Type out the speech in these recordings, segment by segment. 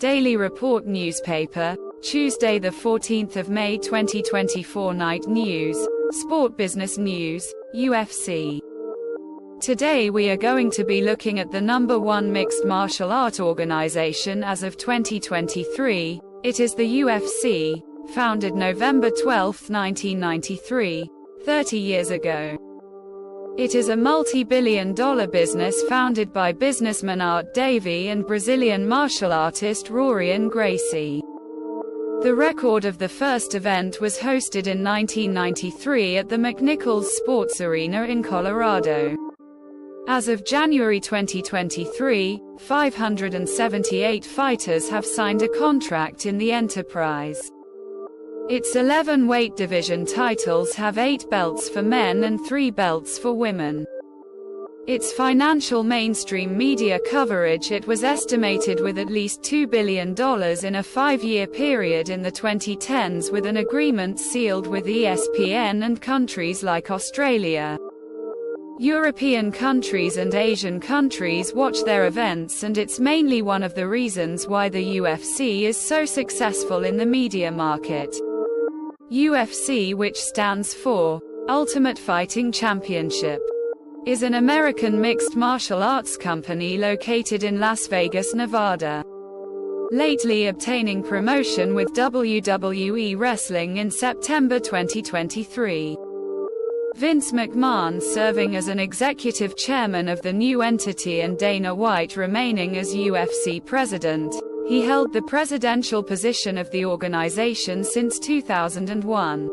Daily Report newspaper, Tuesday the 14th of May 2024. Night News, Sport Business News, UFC. Today we are going to be looking at the #1 mixed martial art organization as of 2023. It is the UFC, founded November 12, 1993, 30 years ago. It is a multi-billion-dollar business founded by businessman Art Davie and Brazilian martial artist Rorion Gracie. The record of the first event was hosted in 1993 at the McNichols Sports Arena in Colorado. As of January 2023, 578 fighters have signed a contract in the enterprise. Its 11 weight division titles have 8 belts for men and 3 belts for women. Its financial mainstream media coverage, it was estimated with at least $2 billion in a 5-year period in the 2010s, with an agreement sealed with ESPN and countries like Australia, European countries and Asian countries watch their events, and it's mainly one of the reasons why the UFC is so successful in the media market. UFC, which stands for Ultimate Fighting Championship, is an American mixed martial arts company located in Las Vegas, Nevada. Lately obtaining promotion with WWE Wrestling in September 2023. Vince McMahon serving as an executive chairman of the new entity and Dana White remaining as UFC president. He held the presidential position of the organization since 2001.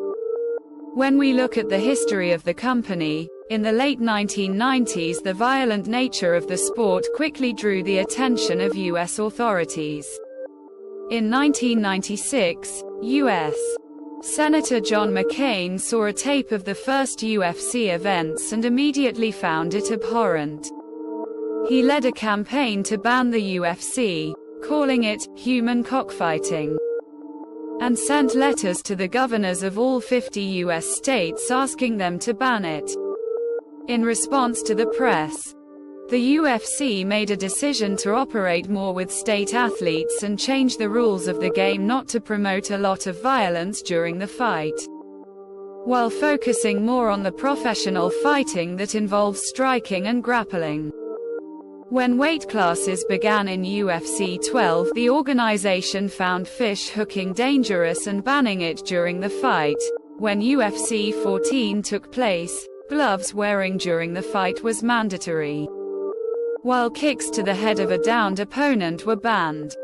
When we look at the history of the company, in the late 1990s the violent nature of the sport quickly drew the attention of U.S. authorities. In 1996, U.S. Senator John McCain saw a tape of the first UFC events and immediately found it abhorrent. He led a campaign to ban the UFC, calling it human cockfighting, and sent letters to the governors of all 50 U.S. states asking them to ban it. In response to the press, the UFC made a decision to operate more with state athletes and change the rules of the game not to promote a lot of violence during the fight, while focusing more on the professional fighting that involves striking and grappling. When weight classes began in UFC 12, the organization found fish hooking dangerous and banning it during the fight. When UFC 14 took place, gloves wearing during the fight was mandatory, while kicks to the head of a downed opponent were banned.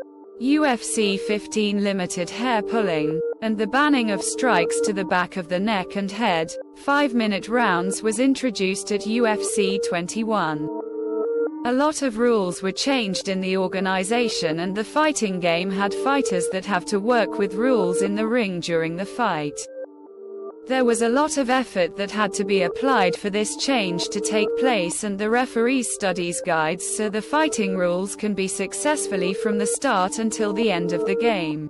UFC 15 limited hair pulling, and the banning of strikes to the back of the neck and head. 5-minute rounds was introduced at UFC 21. A lot of rules were changed in the organization, and the fighting game had fighters that have to work with rules in the ring during the fight. There was a lot of effort that had to be applied for this change to take place, and the referees studies guides so the fighting rules can be successfully from the start until the end of the game.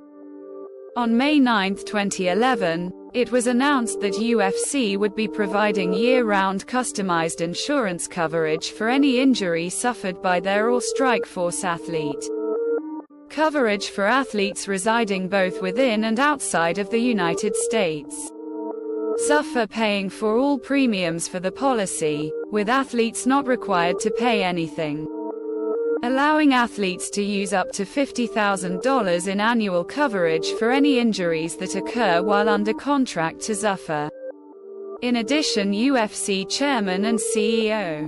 On May 9, 2011, it was announced that UFC would be providing year-round customized insurance coverage for any injury suffered by their or Strikeforce athlete. Coverage for athletes residing both within and outside of the United States. Suffer paying for all premiums for the policy, with athletes not required to pay anything. Allowing athletes to use up to $50,000 in annual coverage for any injuries that occur while under contract to Zuffer. In addition, UFC chairman and CEO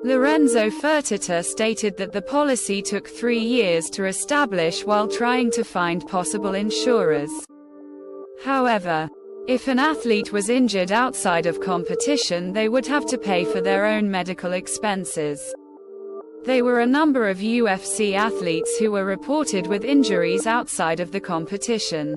Lorenzo Fertitta stated that the policy took 3 years to establish while trying to find possible insurers. However, if an athlete was injured outside of competition, they would have to pay for their own medical expenses. There were a number of UFC athletes who were reported with injuries outside of the competition.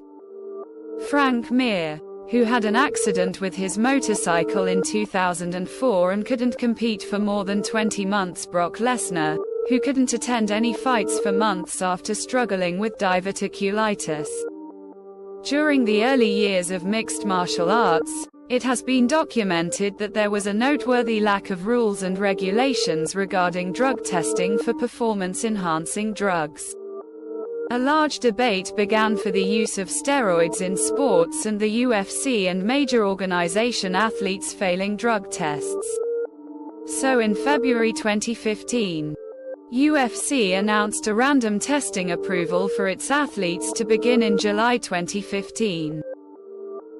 Frank Mir, who had an accident with his motorcycle in 2004 and couldn't compete for more than 20 months. Brock Lesnar, who couldn't attend any fights for months after struggling with diverticulitis. During the early years of mixed martial arts, it has been documented that there was a noteworthy lack of rules and regulations regarding drug testing for performance-enhancing drugs. A large debate began for the use of steroids in sports and the UFC and major organization athletes failing drug tests. So in February 2015, UFC announced a random testing approval for its athletes to begin in July 2015.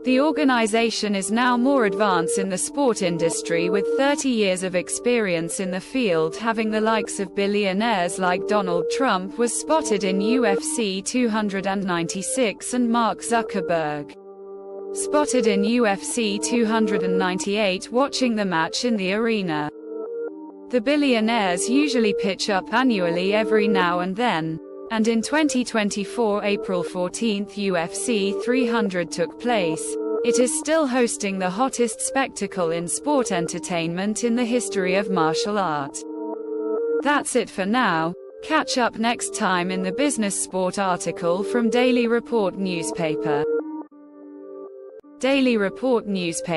The organization is now more advanced in the sport industry with 30 years of experience in the field, having the likes of billionaires like Donald Trump was spotted in UFC 296 and Mark Zuckerberg spotted in UFC 298 watching the match in the arena. The billionaires usually pitch up annually every now and then, and in 2024 April 14 UFC 300 took place. It is still hosting the hottest spectacle in sport entertainment in the history of martial art. That's it for now. Catch up next time in the Business Sport article from Daily Report newspaper. Daily Report newspaper.